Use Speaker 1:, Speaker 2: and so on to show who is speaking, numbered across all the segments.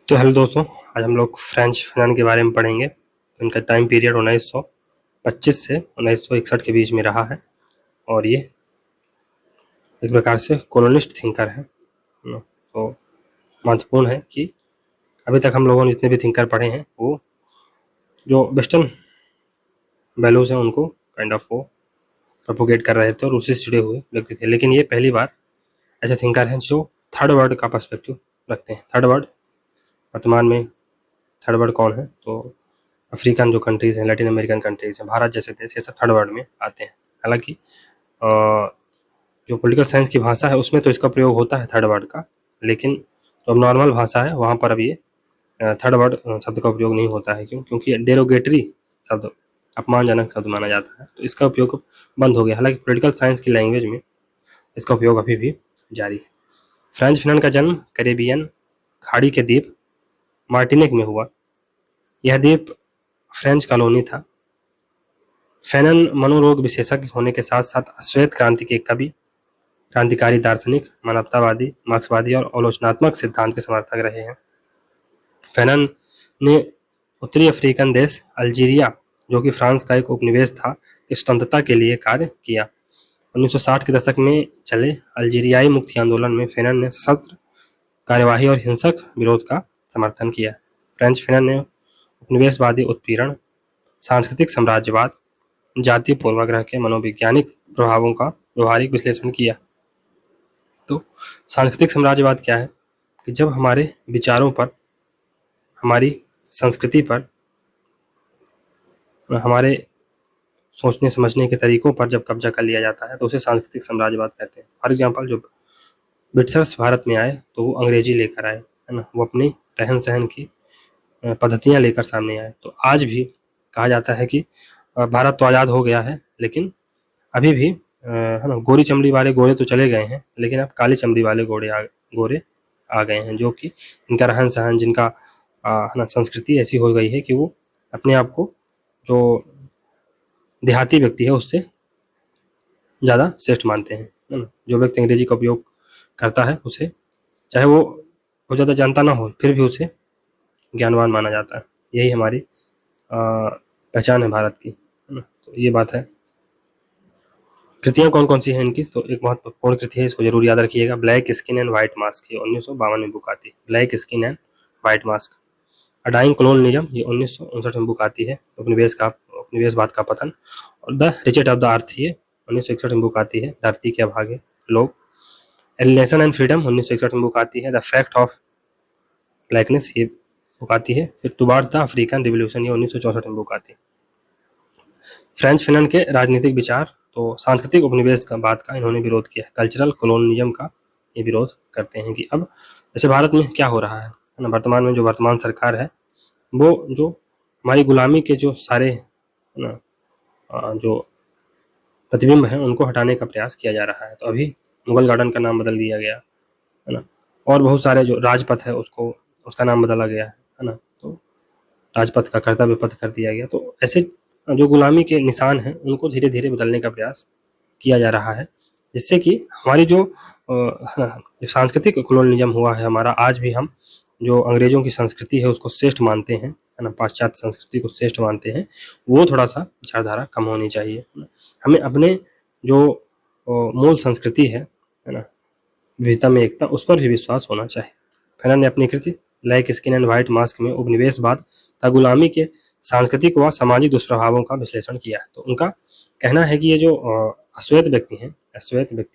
Speaker 1: तो हेलो दोस्तों, आज हम लोग फ्रेंच फैनन के बारे में पढ़ेंगे। इनका टाइम पीरियड 1925 से 1961 के बीच में रहा है और ये एक प्रकार से कॉलोनिस्ट थिंकर है। तो महत्वपूर्ण है कि अभी तक हम लोगों ने जितने भी थिंकर पढ़े हैं वो जो वेस्टर्न वैल्यूज हैं उनको काइंड ऑफ वो प्रोपोगेट कर रहे थे और उससे जुड़े हुए व्यक्ति थे। लेकिन ये पहली बार ऐसे थिंकर हैं जो थर्ड वर्ल्ड का पर्सपेक्टिव रखते हैं। थर्ड वर्ल्ड वर्तमान में थर्ड वर्ल्ड कौन है? तो अफ्रीकन जो कंट्रीज़ हैं, लैटिन अमेरिकन कंट्रीज़ हैं, भारत जैसे देश, ये सब थर्ड वर्ल्ड में आते हैं। हालांकि जो पॉलिटिकल साइंस की भाषा है उसमें तो इसका प्रयोग होता है थर्ड वर्ल्ड का, लेकिन जो अब नॉर्मल भाषा है वहाँ पर अब ये थर्ड वर्ल्ड शब्द का उपयोग नहीं होता है। क्योंकि डेरोगेटरी शब्द, अपमानजनक शब्द माना जाता है, तो इसका उपयोग बंद हो गया। हालांकि पॉलिटिकल साइंस की लैंग्वेज में इसका उपयोग अभी भी जारी है। फ्रेंच फैनन का जन्म कैरेबियन खाड़ी के द्वीप मार्टिनिक में हुआ। यह द्वीप फ्रेंच कॉलोनी था। फैनन मनोरोग विशेषज्ञ होने के साथ साथ श्वेत क्रांति के कवि, क्रांतिकारी दार्शनिक, मानवतावादी, मार्क्सवादी और आलोचनात्मक सिद्धांत के समर्थक रहे हैं। फैनन ने उत्तरी अफ्रीकन देश अल्जीरिया, जो कि फ्रांस का एक उपनिवेश था, की स्वतंत्रता के लिए कार्य किया। 1960 के दशक में चले अल्जीरियाई मुक्ति आंदोलन में फैनन ने सशस्त्र कार्यवाही और हिंसक विरोध का समर्थन किया। फ्रेंच फैनन ने उपनिवेशवादी उत्पीड़न, सांस्कृतिक साम्राज्यवाद, जातीय पूर्वाग्रह के मनोवैज्ञानिक प्रभावों का व्यवहारिक विश्लेषण किया। तो सांस्कृतिक साम्राज्यवाद क्या है कि जब हमारे विचारों पर, हमारी संस्कृति पर, हमारे सोचने समझने के तरीकों पर जब कब्जा कर लिया जाता है तो उसे सांस्कृतिक साम्राज्यवाद कहते हैं। फॉर एग्जाम्पल, जो ब्रिटिशर्स भारत में आए तो वो अंग्रेजी लेकर आए, है ना, वो अपनी रहन सहन की पद्धतियाँ लेकर सामने आए। तो आज भी कहा जाता है कि भारत तो आज़ाद हो गया है, लेकिन अभी भी है ना, गोरी चमड़ी वाले गोरे तो चले गए हैं, लेकिन अब काली चमड़ी वाले गोरे आ गए हैं, जो कि इनका रहन सहन, जिनका है ना संस्कृति ऐसी हो गई है कि वो अपने आप को जो देहाती व्यक्ति है उससे ज़्यादा श्रेष्ठ मानते हैं, है ना। जो व्यक्ति अंग्रेजी का उपयोग करता है उसे, चाहे वो बहुत ज़्यादा जानता ना हो, फिर भी उसे ज्ञानवान माना जाता है। यही हमारी पहचान है भारत की, है ना। तो ये बात है। कृतियाँ कौन कौन सी हैं इनकी? तो एक महत्वपूर्ण कृति है, इसको जरूर याद रखिएगा, black skin and white mask, ये 1952 में बुक आती है। Black skin and white mask. A dying colonialism, ये 1959 में बुक आती है, उपनिवेशवाद का पतन। और द रिचेट ऑफ द अर्थ, ये 1961 में बुक आती है, धरती के अभागे लोग। एलिनेशन एंड फ्रीडम 1961 में बुक आती है। द फैक्ट ऑफ ब्लैकनेस, ये बुक आती है। फिर टुवार्ड्स द अफ्रीकन रिवोल्यूशन, ये 1964 में बुक आती है। फ्रेंच फैनन के राजनीतिक विचार, तो सांस्कृतिक उपनिवेशवाद का इन्होंने विरोध किया है। कल्चरल कॉलोनियलिज्म का ये विरोध करते हैं कि अब जैसे भारत में क्या हो रहा है ना, वर्तमान में जो वर्तमान सरकार है वो जो हमारी गुलामी के जो सारे ना जो प्रतिबिंब हैं उनको हटाने का प्रयास किया जा रहा है। तो अभी मुगल गार्डन का नाम बदल दिया गया, है ना, और बहुत सारे जो राजपथ है उसका नाम बदला गया है ना, तो राजपथ का कर्तव्य पथ कर दिया गया। तो ऐसे जो गुलामी के निशान हैं उनको धीरे धीरे बदलने का प्रयास किया जा रहा है, जिससे कि हमारी जो सांस्कृतिक कॉलोनियलिज्म हुआ है हमारा, आज भी हम जो अंग्रेजों की संस्कृति है उसको श्रेष्ठ मानते हैं, है ना, पाश्चात्य संस्कृति को श्रेष्ठ मानते हैं, वो थोड़ा सा विचारधारा कम होनी चाहिए। हमें अपने जो मूल संस्कृति है ना, विविधता में एकता, उस पर भी विश्वास होना चाहिए। फैनन ने अपनी कृति black skin and white mask में उपनिवेशवाद तथा गुलामी के सांस्कृतिक व सामाजिक दुष्प्रभावों का विश्लेषण किया है। तो उनका कहना है कि ये जो अश्वेत व्यक्ति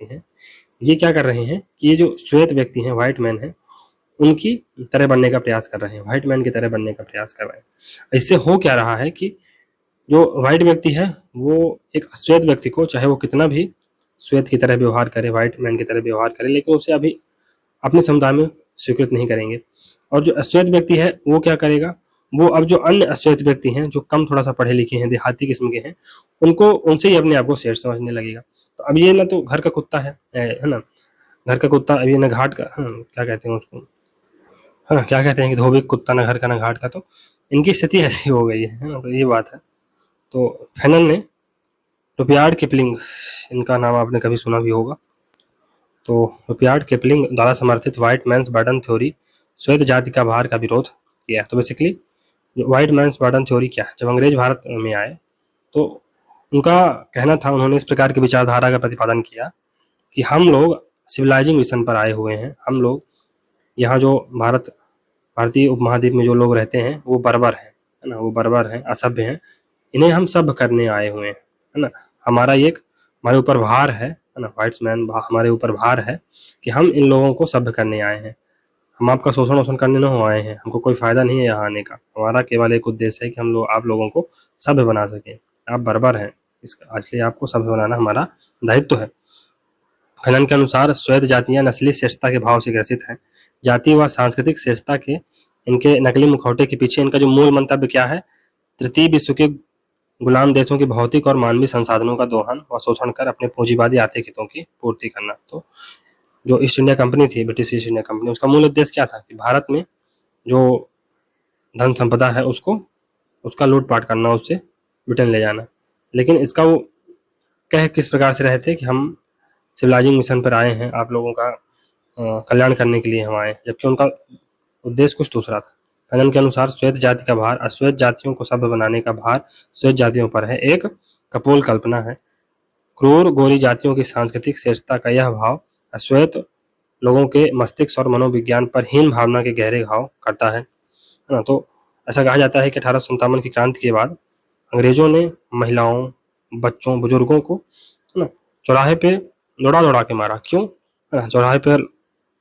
Speaker 1: हैं, ये क्या कर रहे हैं कि ये जो श्वेत व्यक्ति हैं, व्हाइट मैन हैं, उनकी तरह बनने का प्रयास कर रहे हैं, व्हाइट मैन की तरह बनने का प्रयास कर रहे हैं। इससे हो क्या रहा है कि जो व्हाइट व्यक्ति है वो एक अश्वेत व्यक्ति को, चाहे वो कितना भी श्वेत की तरह व्यवहार करे, व्हाइट मैन की तरह व्यवहार करे, लेकिन उसे अभी अपने समुदाय में स्वीकृत नहीं करेंगे। और जो अश्वेत व्यक्ति है वो क्या करेगा, वो अब जो अन्य अश्वेत व्यक्ति हैं जो कम थोड़ा सा पढ़े लिखे हैं, देहाती किस्म के हैं, उनसे ही अपने आप को श्रेष्ठ समझने लगेगा। तो अब ये ना तो घर का कुत्ता है ना, घर का कुत्ता, अभी ना घाट का, क्या कहते हैं उसको, है ना, क्या कहते हैं कि धोबी कुत्ता ना घर का ना घाट का। तो इनकी स्थिति ऐसी हो गई है ना, तो ये बात है। तो फैनन ने रुडयार्ड किपलिंग, इनका नाम आपने कभी सुना भी होगा। तो रुडयार्ड किपलिंग द्वारा समर्थित व्हाइट मैन्स बर्डन थ्योरी श्वेत जाति का भार का विरोध किया। तो बेसिकली जो व्हाइट मैन्स बर्डन थ्योरी क्या है, जब अंग्रेज भारत में आए तो उनका कहना था, उन्होंने इस प्रकार की विचारधारा का प्रतिपादन किया कि हम लोग सिविलाइजिंग मिशन पर आए हुए हैं, हम लोग यहाँ जो भारतीय उपमहाद्वीप में जो लोग रहते हैं वो बर्बर हैं, है ना, वो बर्बर हैं, असभ्य हैं, इन्हें हम सभ्य करने आए हुए हैं, है ना, हमारा एक हमारे ऊपर भार है ना, व्हाइट्समैन हमारे ऊपर भार है कि हम इन लोगों को सभ्य करने आए हैं, हम आपका शोषण वोषण करने न हो आए हैं, हमको कोई फायदा नहीं है यहाँ आने का, हमारा केवल एक उद्देश्य है कि हम लोग आप लोगों को सभ्य बना सकें, आप बर्बर हैं इसका, इसलिए आपको सभ्य बनाना हमारा दायित्व है। खनन के अनुसार श्वेत जातियां नस्ली श्रेष्ठता के भाव से ग्रसित हैं। जाति व सांस्कृतिक श्रेष्ठता के इनके नकली मुखौटे के पीछे इनका जो मूल मंतव्य क्या है, तृतीय विश्व के गुलाम देशों की भौतिक और मानवीय संसाधनों का दोहन व शोषण कर अपने पूंजीवादी आर्थिक हितों की पूर्ति करना। तो जो ईस्ट इंडिया कंपनी थी, ब्रिटिश ईस्ट इंडिया कंपनी, उसका मूल उद्देश्य क्या था कि भारत में जो धन संपदा है उसका लूटपाट करना, उससे ब्रिटेन ले जाना। लेकिन इसका वो कह किस प्रकार से रहे थे कि हम सिविलाइजिंग मिशन पर आए हैं, आप लोगों का कल्याण करने के लिए हम आए, जबकि उनका उद्देश्य कुछ दूसरा था। खनन के अनुसार श्वेत जाति का भार अश्वेत जातियों को सभ्य बनाने का भार श्वेत जातियों पर है, एक कपोल कल्पना है। क्रूर गोरी जातियों की सांस्कृतिक श्रेष्ठता का यह भाव अश्वेत लोगों के मस्तिष्क और मनोविज्ञान पर हीन भावना के गहरे घाव करता है ना। तो ऐसा कहा जाता है कि 1857 की क्रांति के बाद अंग्रेजों ने महिलाओं, बच्चों, बुजुर्गों को है ना चौराहे पे दौड़ा के मारा। क्यों? है ना, चौराहे पर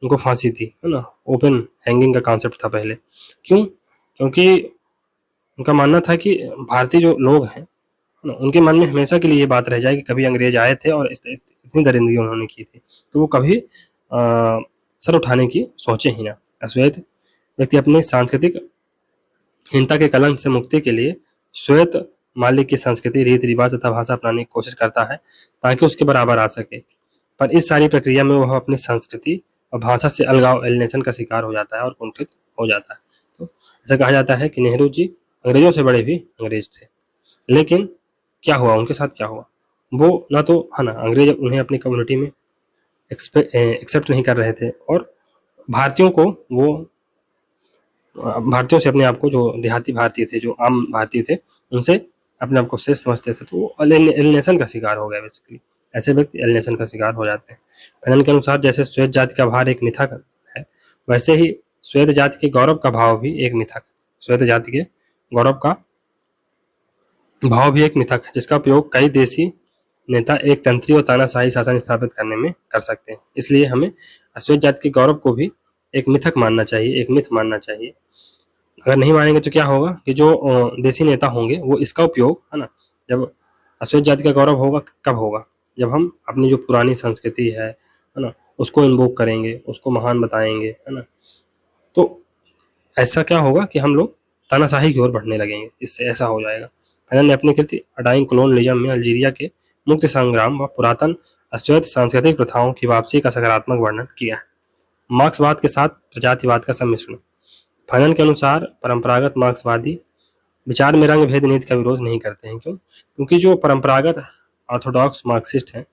Speaker 1: उनको फांसी थी, है ना, ओपन हैंगिंग का कॉन्सेप्ट था पहले। क्यों? क्योंकि उनका मानना था कि भारतीय जो लोग हैं उनके मन में हमेशा के लिए ये बात रह जाए कि कभी अंग्रेज आए थे और इतनी दरिंदगी उन्होंने की थी, तो वो कभी सर उठाने की सोचे ही ना। अश्वेत व्यक्ति अपनी सांस्कृतिक हीनता के कलंक से मुक्ति के लिए श्वेत मालिक की संस्कृति, रीति रिवाज तथा भाषा अपनाने की कोशिश करता है ताकि उसके बराबर आ सके, पर इस सारी प्रक्रिया में वह अपनी संस्कृति और भाषा से अलगाव, एलिनेशन का शिकार हो जाता है और कुंठित हो जाता है। तो ऐसा कहा जाता है कि नेहरू जी अंग्रेजों से बड़े भी अंग्रेज थे, लेकिन क्या हुआ उनके साथ, क्या हुआ, वो ना तो है ना अंग्रेज उन्हें अपनी कम्युनिटी में एक्सेप्ट नहीं कर रहे थे, और भारतीयों को वो भारतीयों से अपने आप को, जो देहाती भारतीय थे, जो आम भारतीय थे, उनसे अपने आप को श्रेष्ठ समझते थे, तो वो एलिनेशन का शिकार हो गया। बेसिकली ऐसे व्यक्ति एलिनेशन का शिकार हो जाते हैं। फैनन के अनुसार जैसे श्वेत जाति का भार एक मिथक है, वैसे ही श्वेत जाति के गौरव का भाव भी एक मिथक। श्वेत जाति के गौरव का भाव भी एक मिथक है, जिसका उपयोग कई देशी नेता एक तंत्री और तानाशाही शासन स्थापित करने में कर सकते हैं। इसलिए हमें श्वेत जाति के गौरव को भी एक मिथक मानना चाहिए, एक मिथ मानना चाहिए। अगर नहीं मानेंगे तो क्या होगा कि जो देशी नेता होंगे वो इसका उपयोग, है ना, जब अश्वेत जाति का गौरव होगा, कब होगा, जब हम अपनी जो पुरानी संस्कृति है ना, उसको इन्वोक करेंगे, उसको महान बताएंगे, है ना, तो ऐसा क्या होगा कि हम लोग तानाशाही की ओर बढ़ने लगेंगे, इससे ऐसा हो जाएगा। फैनन ने अपनी कृति अडाइंग कॉलोनियलिज्म में अल्जीरिया के मुक्ति संग्राम व पुरातन अश्वेत सांस्कृतिक प्रथाओं की वापसी का सकारात्मक वर्णन किया है। मार्क्सवाद के साथ प्रजातिवाद का सम्मिश्रण। फैनन के अनुसार परंपरागत मार्क्सवादी विचार में रंग भेद नीति का विरोध नहीं करते हैं। क्यों? क्योंकि जो परंपरागत ऑर्थोडॉक्स मार्क्सिस्ट हैं,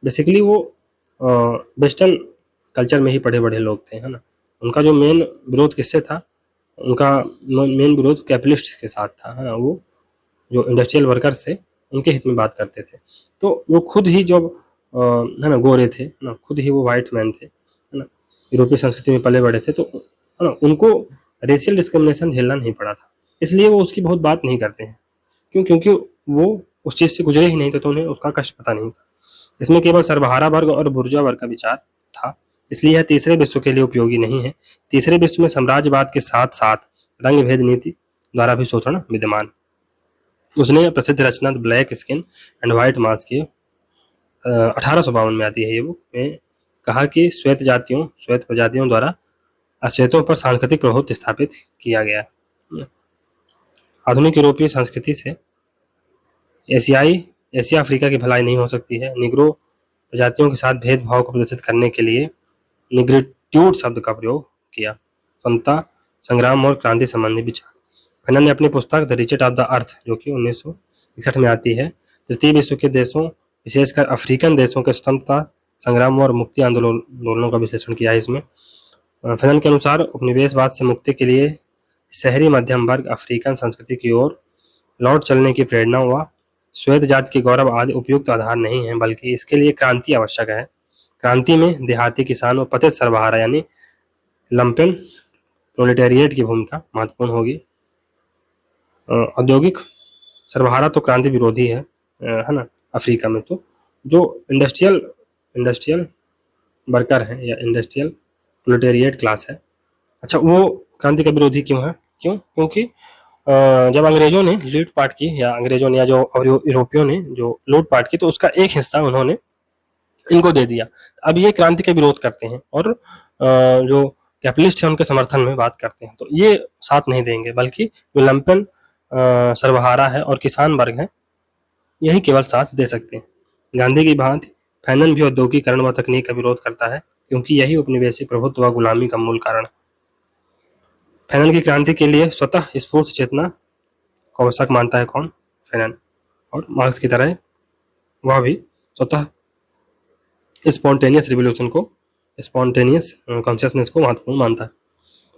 Speaker 1: बेसिकली वो वेस्टर्न कल्चर में ही पढ़े बढ़े लोग थे, है ना। उनका जो मेन विरोध किससे था, उनका मेन विरोध कैपिटलिस्ट के साथ था, है ना। वो जो इंडस्ट्रियल वर्कर्स थे उनके हित में बात करते थे। तो वो खुद ही जो है ना गोरे थे ना, खुद ही वो वाइट मैन थे, है ना, यूरोपीय संस्कृति में पले बड़े थे, तो है ना उनको रेशियल डिस्क्रिमिनेशन झेलना नहीं पड़ा था, इसलिए वो उसकी बहुत बात नहीं करते हैं। क्यों? क्योंकि वो उस चीज़ से गुजरे ही नहीं थे, तो उन्हें उसका कष्ट पता नहीं था। इसमें केवल सर्वहारा वर्ग और बुर्जुआ वर्ग का विचार था, इसलिए यह तीसरे विश्व के लिए उपयोगी नहीं है। तीसरे विश्व में साम्राज्यवाद के साथ साथ रंग भेद नीति द्वारा भी शोषण विद्यमान। उसने प्रसिद्ध रचना black skin and white mask की 1852 में आती है ये बुक, में कहा कि श्वेत प्रजातियों द्वारा अश्वेतों पर सांस्कृतिक प्रभाव स्थापित किया गया। आधुनिक यूरोपीय संस्कृति से एशिया अफ्रीका की भलाई नहीं हो सकती है। निग्रो प्रजातियों के साथ भेदभाव को प्रदर्शित करने के लिए निग्रिट्यूड शब्द का प्रयोग किया। स्वतंत्रता संग्राम और क्रांति संबंधी विचार। फैनन ने अपनी पुस्तक द रिचेट ऑफ द अर्थ, जो कि 1961 में आती है, तृतीय विश्व के देशों, विशेषकर अफ्रीकन देशों के स्वतंत्रता संग्राम और मुक्ति आंदोलनों का विश्लेषण किया है। इसमें फैनन के अनुसार उपनिवेशवाद से मुक्ति के लिए शहरी मध्यम वर्ग अफ्रीकन संस्कृति की ओर लौट चलने की प्रेरणा व श्वेत जाति के गौरव आदि उपयुक्त आधार नहीं है, बल्कि इसके लिए क्रांति आवश्यक है। क्रांति में देहाती किसान व पतित सर्वहारा यानी लंपेन प्रोलेटेरिएट की भूमिका महत्वपूर्ण होगी। औद्योगिक सर्वहारा तो क्रांति विरोधी है ना। अफ्रीका में तो जो इंडस्ट्रियल वर्कर है या इंडस्ट्रियल प्रोलेटेरिएट क्लास है, अच्छा वो क्रांति का विरोधी क्यों है? क्योंकि जब अंग्रेजों ने लूटपाट की या अंग्रेजों ने या जो यूरोपियों ने जो लूटपाट की तो उसका एक हिस्सा उन्होंने इनको दे दिया। अब ये क्रांति का विरोध करते हैं और जो कैपिटलिस्ट है उनके समर्थन में बात करते हैं, तो ये साथ नहीं देंगे, बल्कि जो लंपेन सर्वहारा है और किसान वर्ग है यही केवल साथ दे सकते हैं। गांधी की भांति फैनन भी औद्योगिकरण व तकनीक का विरोध करता है, क्योंकि यही उपनिवेशिक प्रभुत्व व गुलामी का मूल कारण। फैनन की क्रांति के लिए स्वतः स्फूर्त चेतना को आवश्यक मानता है कौन? फैनन। और मार्क्स की तरह वह भी स्वतः स्पॉन्टेनियस रिवोल्यूशन को, स्पॉन्टेनियस कॉन्शियसनेस को महत्वपूर्ण मानता है।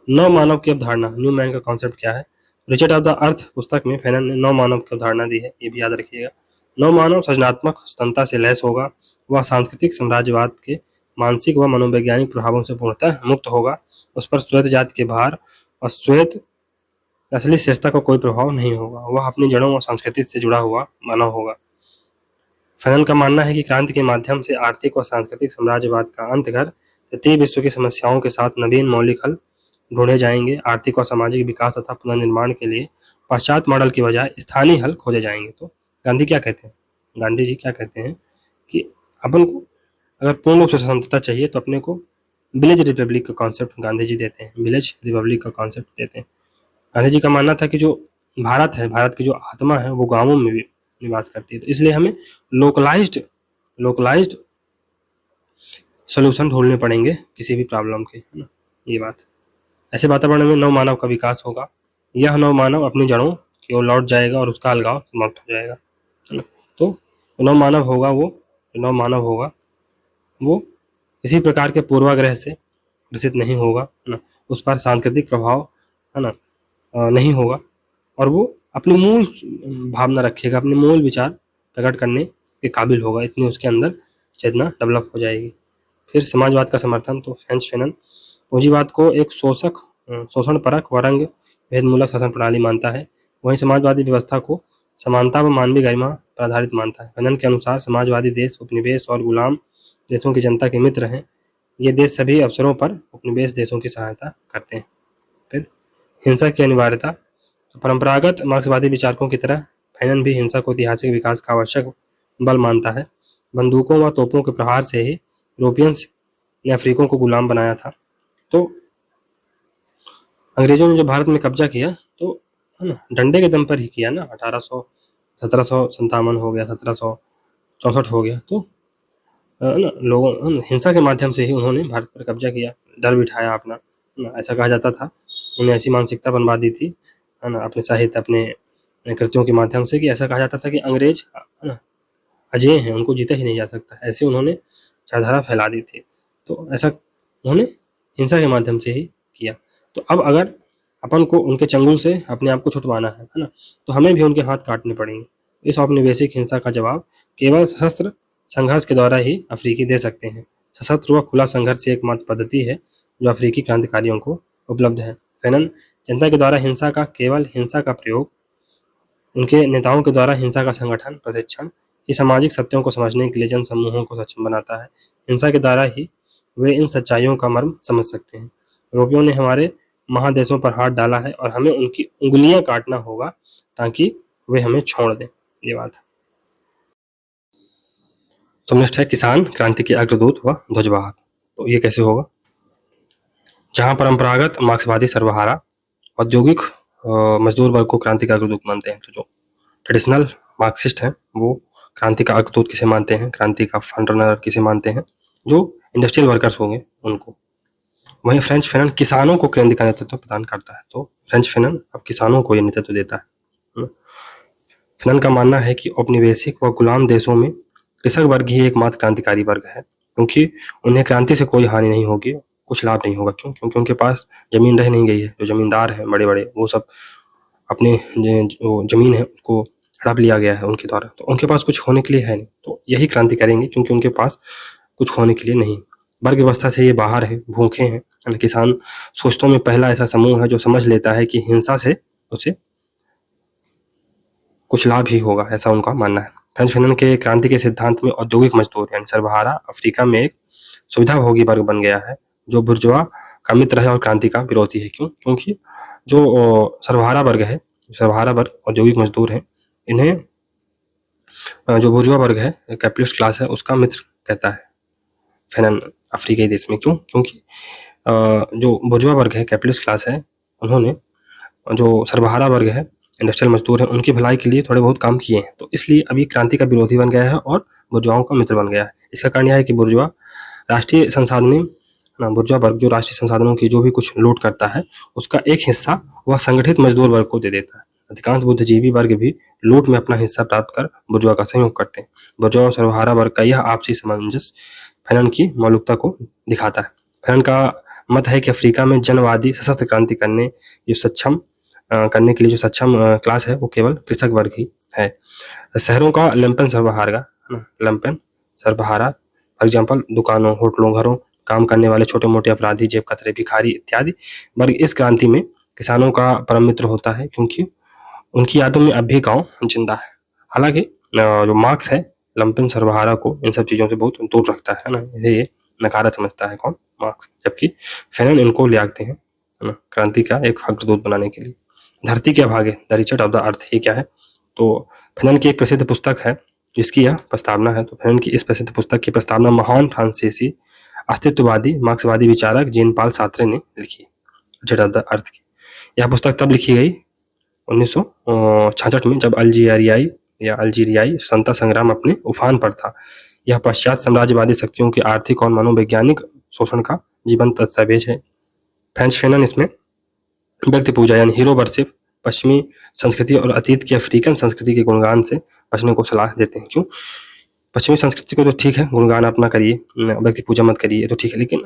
Speaker 1: नव मानव की अवधारणा, न्यू मैन का कॉन्सेप्ट क्या है? रिचर्ड ऑफ द अर्थ पुस्तक में फैनन ने नव मानव की अवधारणा दी है, ये भी याद रखिएगा। नव मानव सृजनात्मक स्वतंत्रता से लैस होगा, वह सांस्कृतिक साम्राज्यवाद के मानसिक व मनोवैज्ञानिक प्रभावों से पूर्णतः मुक्त होगा, उस पर श्वेत जाति के भार और श्वेत असली श्रेष्ठता का कोई प्रभाव नहीं होगा, वह अपनी जड़ों और संस्कृति से जुड़ा हुआ मानव होगा। फैनन का मानना है कि क्रांति के माध्यम से आर्थिक और सांस्कृतिक साम्राज्यवाद का अंत कर तृतीय विश्व की समस्याओं के साथ नवीन मौलिक हल ढूंढे जाएंगे। आर्थिक और सामाजिक विकास तथा पुनर्निर्माण के लिए पाश्चात्य मॉडल की बजाय स्थानीय हल खोजे जाएंगे। तो गांधी क्या कहते हैं? गांधी जी क्या कहते हैं कि अपन को अगर पूर्ण रूप से स्वतंत्रता चाहिए तो अपने को विलेज रिपब्लिक का कॉन्सेप्ट गांधी जी देते हैं, विलेज रिपब्लिक का कॉन्सेप्ट देते हैं। गांधी जी का मानना था कि जो भारत है, भारत की जो आत्मा है वो गांवों में भी निवास करती है, तो इसलिए हमें लोकलाइज्ड सोल्यूशन ढूंढने पड़ेंगे किसी भी प्रॉब्लम के, है ना। ये बात, ऐसे वातावरण में नव मानव का विकास होगा। यह नव मानव अपनी जड़ों की ओर लौट जाएगा और उसका अलगाव समाप्त हो जाएगा, है ना। तो नव मानव होगा वो किसी प्रकार के पूर्वाग्रह से ग्रसित नहीं होगा, है ना। उस पर सांस्कृतिक प्रभाव, है ना, नहीं होगा, और वो अपनी मूल भावना रखेगा, अपने मूल विचार प्रकट करने के काबिल होगा, इतनी उसके अंदर चेतना डेवलप हो जाएगी। फिर समाजवाद का समर्थन, तो फ्रेंच फैनन पूंजीवाद को एक शोषण परक व रंग भेदमूलक शासन प्रणाली मानता है, वहीं समाजवादी व्यवस्था को समानता व मानवीय गरिमा पर आधारित मानता है। फैनन के अनुसार समाजवादी देश उपनिवेश और गुलाम देशों की जनता के मित्र हैं, ये देश सभी अवसरों पर उपनिवेश देशों की सहायता करते हैं। फिर हिंसा की अनिवार्यता, तो परंपरागत मार्क्सवादी विचारकों की तरह फैनन भी हिंसा को ऐतिहासिक विकास का आवश्यक बल मानता है। बंदूकों व तोपों के प्रहार से ही यूरोपियंस ने अफ्रीकों को गुलाम बनाया था। तो अंग्रेजों ने जो भारत में कब्जा किया तो, है ना, डंडे के दम पर ही किया ना। 1757 हो गया, 1764 हो गया, तो लोगों हिंसा के माध्यम से ही उन्होंने भारत पर कब्जा किया, डर बिठाया अपना, ऐसा कहा जाता था। उन्हें ऐसी मानसिकता बनवा दी थी, है ना, अपने साहित्य अपने कृतियों के माध्यम से, कि ऐसा कहा जाता था कि अंग्रेज, है ना, अजय हैं, उनको जीता ही नहीं जा सकता, ऐसे उन्होंने विचारधारा फैला दी थी। तो ऐसा उन्होंने हिंसा के माध्यम से ही किया। तो अब अगर अपन को उनके चंगुल से अपने आप को छुटवाना है ना, तो हमें भी उनके हाथ काटने पड़ेंगे। इस औपनिवेशिक हिंसा का जवाब केवल सशस्त्र संघर्ष के द्वारा ही अफ्रीकी दे सकते हैं। सशस्त्र व खुला संघर्ष एकमात्र पद्धति है जो अफ्रीकी क्रांतिकारियों को उपलब्ध है। फैनन जनता के द्वारा हिंसा का प्रयोग, उनके नेताओं के द्वारा हिंसा का संगठन प्रशिक्षण, ये सामाजिक सत्यों को समझने के लिए जन समूहों को सक्षम बनाता है। हिंसा के द्वारा ही वे इन सच्चाइयों का मर्म समझ सकते हैं। यूरोपियों ने हमारे महादेशों पर हाथ डाला है और हमें उनकी उंगलियां काटना होगा ताकि वे हमें छोड़ दें, ये बात है। तो नेक्स्ट है किसान क्रांति के अग्रदूत व ध्वजवाहक। तो ये कैसे होगा? जहां परंपरागत मार्क्सवादी सर्वहारा औद्योगिक मजदूर वर्ग को क्रांति का अग्रदूत मानते हैं, तो जो ट्रेडिशनल मार्क्सिस्ट हैं वो क्रांति का अग्रदूत किसे मानते हैं, क्रांति का फ्रंट रनर किसे मानते हैं? जो इंडस्ट्रियल वर्कर्स होंगे उनको। वहीं फ्रेंच फैनन किसानों को क्रांति का नेतृत्व प्रदान करता है, तो फ्रेंच फैनन अब किसानों को ये नेतृत्व देता है। फैनन का मानना है कि औपनिवेशिक व गुलाम देशों में कृषक वर्ग ही एकमात्र क्रांतिकारी वर्ग है, क्योंकि उन्हें क्रांति से कोई हानि नहीं होगी कुछ लाभ नहीं होगा। क्यों? क्योंकि उनके पास ज़मीन रह नहीं गई है। जो ज़मींदार हैं बड़े-बड़े, वो सब अपने जो ज़मीन है उसको हड़प लिया गया है उनके द्वारा, तो उनके पास कुछ होने के लिए है नहीं। तो यही क्रांति करेंगे क्योंकि उनके पास कुछ होने के लिए नहीं। वर्ग व्यवस्था से ये बाहर हैं, भूखे हैं। किसान सोचतों में पहला ऐसा समूह है जो समझ लेता है कि हिंसा से उसे कुछ लाभ ही होगा, ऐसा उनका मानना है। फ्रेंच फेनन के क्रांति के सिद्धांत में औद्योगिक मजदूर यानी सर्वहारा अफ्रीका में एक सुविधाभोगी वर्ग बन गया है जो बुर्जुआ का मित्र है और क्रांति का विरोधी है। क्यों? क्योंकि जो सर्वहारा वर्ग है, सर्वहारा वर्ग औद्योगिक मजदूर हैं, इन्हें जो बुर्जुआ वर्ग है, कैपिटलिस्ट क्लास है, उसका मित्र कहता है फेनन अफ्रीकी देश में। क्यों? क्योंकि जो बुर्जुआ वर्ग है, कैपिटलिस्ट क्लास है, उन्होंने जो सर्वहारा वर्ग है, इंडस्ट्रियल मजदूर हैं, उनकी भलाई के लिए थोड़े बहुत काम किए हैं। तो इसलिए अभी क्रांति का विरोधी बन गया है और बुर्जुआओं का मित्र बन गया है। इसका कारण यह है कि बुर्जुआ राष्ट्रीय संसाधनें बुर्जुआ वर्ग जो राष्ट्रीय संसाधनों की जो भी कुछ लूट करता है उसका एक हिस्सा वह संगठित मजदूर वर्ग को दे देता है। अधिकांश बुद्धिजीवी वर्ग भी लूट में अपना हिस्सा प्राप्त कर बुर्जुआ का सहयोग करते हैं। बुर्जुआ और सर्वहारा वर्ग का यह आपसी सामंजस्य फेनन की मौलिकता को दिखाता है। फेनन का मत है कि अफ्रीका में जनवादी सशस्त्र क्रांति करने के लिए जो सक्षम क्लास है वो केवल कृषक वर्ग ही है। शहरों का लंपन सर्वहारा, लंपन सर्वहारा, फॉर एग्जाम्पल दुकानों, होटलों, घरों काम करने वाले छोटे मोटे अपराधी, जेब कतरे, भिखारी इत्यादि वर्ग इस क्रांति में किसानों का परम मित्र होता है क्योंकि उनकी यादों में अब भी गाँव जिंदा है। हालांकि जो मार्क्स है लंपन सर्वहारा को इन सब चीज़ों से बहुत दूर रखता है ना, ये नकारा समझता है कौन? मार्क्स। जबकि फेनन इनको ले आते हैं ना क्रांति का एक अग्रदूत बनाने के लिए। धरती के अभागे, the Richard of the earth, ये क्या है? तो फेनन की एक प्रसिद्ध पुस्तक है जिसकी यह प्रस्तावना है। तो फेनन की इस प्रसिद्ध पुस्तक की प्रस्तावना महान फ्रांसीसी अस्तित्ववादी मार्क्सवादी विचारक जीन पाल सार्त्रे ने लिखी, रिचर्ड ऑफ द अर्थ की। यह पुस्तक तब लिखी गई 1966 में जब अल्जीरियाई स्वतंत्रता संग्राम अपने उफान पर था। यह पश्चात साम्राज्यवादी शक्तियों के आर्थिक और मनोवैज्ञानिक शोषण का जीवंत दस्तावेज है। फ्रेंच फेनन इसमें व्यक्ति पूजा यानी हीरो वर्शिप, पश्चिमी संस्कृति और अतीत की अफ्रीकन संस्कृति के गुणगान से बचने को सलाह देते हैं। क्यों? पश्चिमी संस्कृति को तो ठीक है, गुणगान अपना करिए, व्यक्ति पूजा मत करिए, तो ठीक है, लेकिन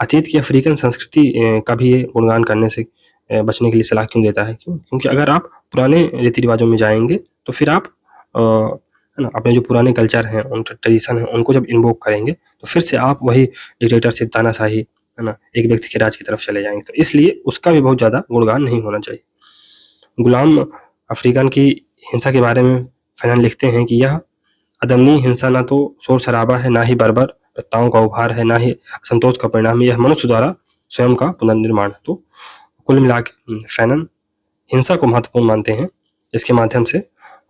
Speaker 1: अतीत की अफ्रीकन संस्कृति का भी ये गुणगान करने से बचने के लिए सलाह क्यों देता है? क्यों? क्योंकि अगर आप पुराने रीति रिवाजों में जाएंगे तो फिर आप है ना अपने जो पुराने कल्चर हैं, उन ट्रेडिशन हैं, उनको जब इन्वोक करेंगे तो फिर से आप वही डिक्टेटरशिप, तानाशाही, है ना, एक व्यक्ति के राज की तरफ चले जाएंगे। तो इसलिए उसका भी बहुत ज़्यादा गुणगान नहीं होना चाहिए। गुलाम अफ्रीकन की हिंसा के बारे में फेनन लिखते हैं कि यह अदमनीय हिंसा ना तो शोर शराबा है, ना ही बर्बर प्रथाओं का उभार है, ना ही असंतोष का परिणाम, यह मनुष्य द्वारा स्वयं का पुनर्निर्माण है। तो कुल मिला के फेनन हिंसा को महत्वपूर्ण मानते हैं, इसके माध्यम से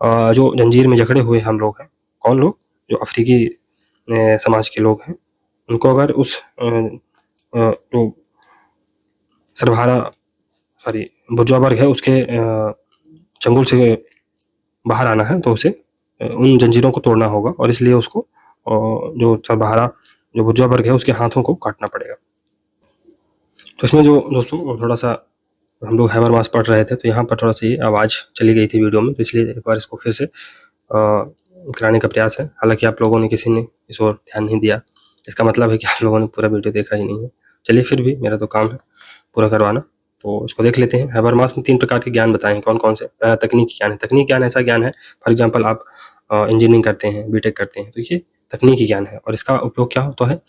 Speaker 1: जो जंजीर में जकड़े हुए हम लोग हैं, कौन लोग? जो अफ्रीकी समाज के लोग हैं, उनको अगर उस जो सर्वहारा बुर्जुआ वर्ग है उसके चंगुल से बाहर आना है तो उसे उन जंजीरों को तोड़ना होगा और इसलिए उसको जो सर्वहारा जो बुर्जुआ वर्ग है उसके हाथों को काटना पड़ेगा। तो इसमें जो दोस्तों थोड़ा सा हम लोग हैबरमास पढ़ रहे थे तो यहाँ पर थोड़ा सा ये आवाज़ चली गई थी वीडियो में, तो इसलिए एक बार इसको फिर से कराने का प्रयास है। हालांकि आप लोगों ने किसी ने इस ओर ध्यान नहीं दिया, इसका मतलब है कि आप लोगों ने पूरा वीडियो देखा ही नहीं है। चलिए फिर भी मेरा तो काम है पूरा करवाना, तो इसको देख लेते हैं। हैबरमास ने 3 प्रकार के ज्ञान बताए हैं। कौन कौन से? पहला तकनीकी ज्ञान है। तकनीकी ज्ञान ऐसा ज्ञान है, फॉर एग्जाम्पल आप इंजीनियरिंग करते हैं, बीटेक करते हैं, तो ये तकनीकी ज्ञान है और इसका उपयोग क्या होता है?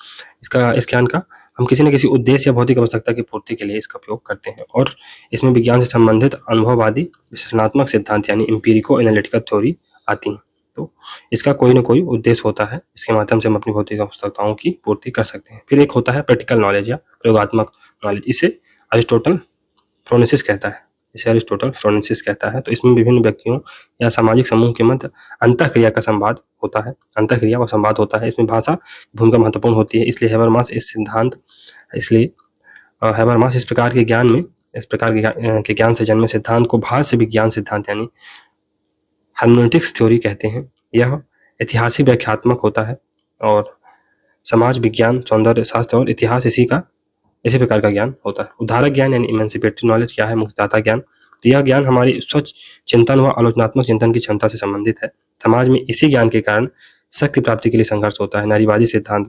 Speaker 1: इस ज्ञान का हम किसी न किसी उद्देश्य या भौतिक आवश्यकता की पूर्ति के लिए इसका उपयोग करते हैं और इसमें विज्ञान से संबंधित अनुभववादी विश्लेषणात्मक सिद्धांत यानी एम्पिरिको एनालिटिकल थ्योरी आती हैं। तो इसका कोई ना कोई उद्देश्य होता है, इसके माध्यम से हम अपनी भौतिक आवश्यकताओं की पूर्ति कर सकते हैं। फिर एक होता है प्रैक्टिकल नॉलेज या प्रयोगात्मक नॉलेज, इसे अरिस्टोटल फ्रोनेसिस कहता है। तो इसमें विभिन्न व्यक्तियों या सामाजिक समूह के मध्य अंतःक्रिया का संवाद होता है, अंतःक्रिया व संवाद होता है। इसमें भाषा भूमिका महत्वपूर्ण होती है। इसलिए हैबरमास इस प्रकार के ज्ञान से जन्मे सिद्धांत को भाष्य विज्ञान सिद्धांत यानी हर्मेनेटिक्स थ्योरी कहते हैं। यह ऐतिहासिक व्याख्यात्मक होता है और समाज विज्ञान, सौंदर्य शास्त्र और इतिहास इसी प्रकार का ज्ञान होता है। उद्धारक ज्ञान यानी इमेंसिपेटरी नॉलेज क्या है? मुक्तिदाता ज्ञान। तो यह ज्ञान हमारी स्वच्छ चिंतन व आलोचनात्मक चिंतन की क्षमता से संबंधित है। समाज में इसी ज्ञान के कारण शक्ति प्राप्ति के लिए संघर्ष होता है। नारीवादी सिद्धांत,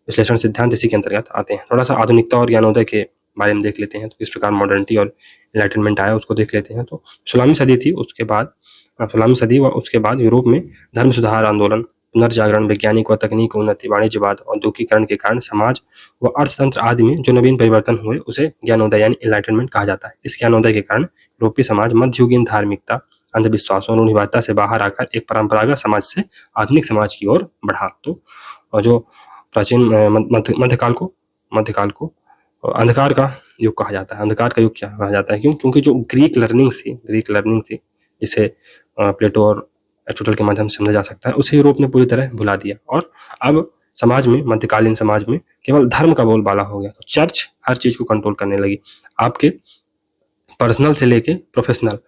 Speaker 1: विश्लेषण सिद्धांत इसी के अंतर्गत आते हैं। थोड़ा सा आधुनिकता और ज्ञानोदय के बारे में देख लेते हैं, तो किस प्रकार मॉडर्निटी और एनलाइटनमेंट आया उसको देख लेते हैं। तो 16वीं सदी थी, उसके बाद 16वीं सदी व उसके बाद यूरोप में धर्म सुधार आंदोलन, पुनर्जागरण, वैज्ञानिक व तकनीक उन्नति, वाणिज्यवाद, औद्योगिकरण के कारण समाज व अर्थतंत्र आदि में जो नवीन परिवर्तन हुए उसे ज्ञानोदय यानी एनलाइटनमेंट कहा जाता है। इस ज्ञानोदय के कारण यूरोपीय समाज मध्ययुगीन धार्मिकता, अंधविश्वासों और रूढ़िवादिता से बाहर आकर एक परंपरागत समाज से आधुनिक समाज की ओर बढ़ा। तो जो प्राचीन मध्यकाल को अंधकार का युग कहा जाता है। अंधकार का युग क्या कहा जाता है? क्योंकि जो ग्रीक लर्निंग थी जिसे प्लेटो और एरिस्टोटल के माध्यम से समझा जा सकता है, उसे यूरोप ने पूरी तरह भुला दिया और अब समाज में, मध्यकालीन समाज में केवल धर्म का बोलबाला हो गया। तो चर्च हर चीज को कंट्रोल करने लगी, आपके पर्सनल से लेके प्रोफेशनल,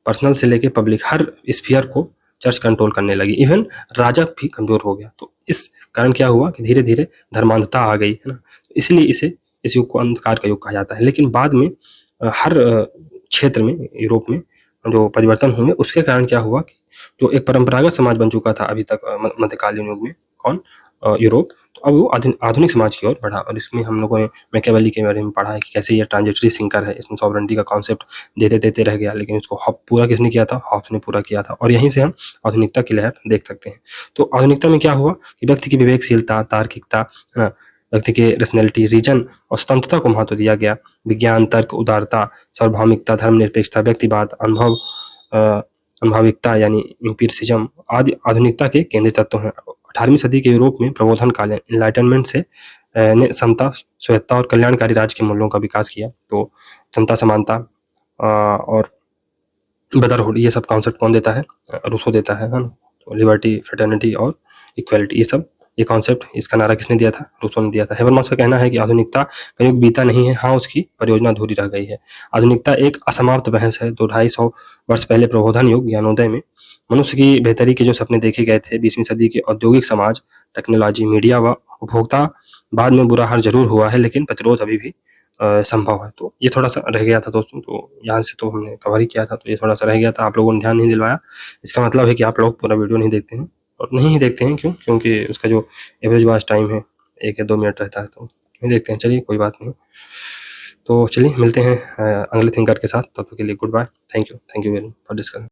Speaker 1: पर्सनल से लेके पब्लिक, हर स्फीयर को चर्च कंट्रोल करने लगी। इवन राजा भी कमजोर हो गया। तो इस कारण क्या हुआ कि धीरे धीरे धर्मांधता आ गई, है ना। इसलिए इस युग को अंधकार का युग कहा जाता है। लेकिन बाद में हर क्षेत्र में, यूरोप में जो परिवर्तन हुए उसके कारण क्या हुआ कि जो एक परंपरागत समाज बन चुका था अभी तक मध्यकालीन युग में, कौन? यूरोप, तो अब वो आधुनिक समाज की ओर बढ़ा। और इसमें हम लोगों ने मैकियावेली के बारे में पढ़ा है कि कैसे ये ट्रांजिटरी थिंकर है, इसमें सॉवरेनिटी का कॉन्सेप्ट देते रह गया, लेकिन इसको पूरा किसने किया था? हॉब्स ने पूरा किया था। और यहीं से हम आधुनिकता की लहर देख सकते हैं। तो आधुनिकता में क्या हुआ कि व्यक्ति की विवेकशीलता, तार्किकता, है ना, व्यक्ति के रेशनैलिटी, रीजन और स्वतंत्रता को महत्व दिया गया। विज्ञान, तर्क, उदारता, सार्वभौमिकता, धर्मनिरपेक्षता, व्यक्तिवाद, अनुभविकता यानी एम्पिरिसिज्म आदि आधुनिकता के केंद्रीय तत्व हैं। 18वीं सदी के यूरोप में प्रबोधन काल एनलाइटनमेंट से ने समता, स्वायत्तता और कल्याणकारी राज्य के मूल्यों का विकास किया। तो समता, समानता और ब्रदरहुड, ये सब कॉन्सेप्ट कौन देता है? रूसो देता है ना। तो लिबर्टी, फ्रेटर्निटी और इक्वलिटी, ये कॉन्सेप्ट, इसका नारा किसने दिया था? रूसो ने दिया था। हेबरमास का कहना है कि आधुनिकता का युग बीता नहीं है, हाँ उसकी परियोजना अधूरी रह गई है। आधुनिकता एक असमाप्त बहस है। 200-250 वर्ष पहले प्रबोधन युग, ज्ञानोदय में मनुष्य की बेहतरी के जो सपने देखे गए थे, 20वीं सदी के औद्योगिक समाज, टेक्नोलॉजी, मीडिया व उपभोक्ता बाद में बुरा हाल जरूर हुआ है, लेकिन प्रतिरोध अभी भी संभव है। तो ये थोड़ा सा रह गया था दोस्तों, तो यहाँ से तो हमने कवर ही किया था, तो ये थोड़ा सा रह गया था, आप लोगों ने ध्यान नहीं दिलवाया। इसका मतलब है कि आप लोग पूरा वीडियो नहीं देखते हैं, और नहीं ही देखते हैं। क्यों? क्योंकि उसका जो एवरेज वॉच टाइम है 1 या 2 मिनट रहता है, तो नहीं देखते हैं। चलिए कोई बात नहीं। तो चलिए मिलते हैं अगले थिंकर के साथ, तब तक के लिए goodbye. Thank you very much for discussion.